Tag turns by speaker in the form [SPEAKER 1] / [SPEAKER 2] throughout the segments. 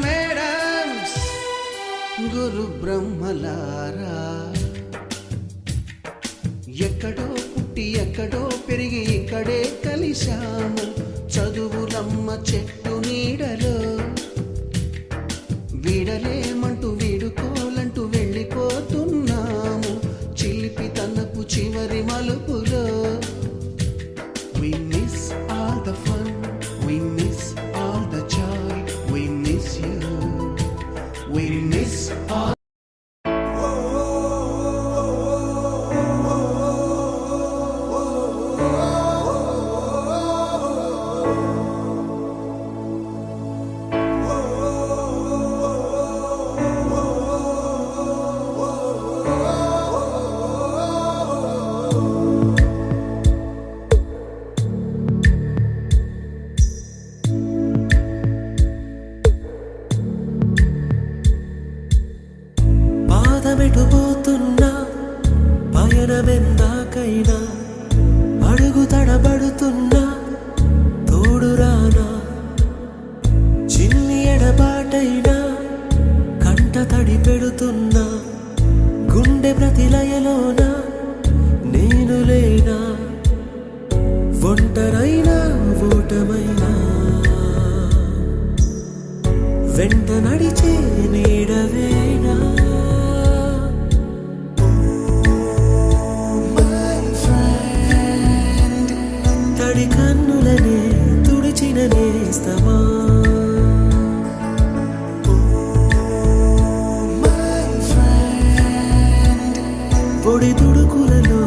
[SPEAKER 1] madams గురు బ్రహ్మలారా ఎక్కడో పుట్టి ఎక్కడో పెరిగి ఇక్కడే కలిశాము చదువులమ్మ చెట్టు నీడలో వీడలేమంటూ వీడుకోలంటూ వెళ్ళిపోతున్నాము చిలిపి తనపు చివరి మలుపులో We miss all the fun, we miss all the joy, we miss you, we miss all
[SPEAKER 2] పాదమెటుపోతున్నా పయనమెందాకైనా అడుగు తడబడుతున్నా తోడురానా చిన్ని ఎడబాటైనా కంట తడి పెడుతున్నా గుండె ప్రతిలయలోన నేను లేనా ఒంటరైనా ఓటమైనా వెంట నడిచే నీడవేనా తడి కన్నులనే తుడిచిన నేస్తమా పొడి తుడుకులలో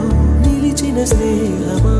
[SPEAKER 2] నిలిచిన స్నేహమా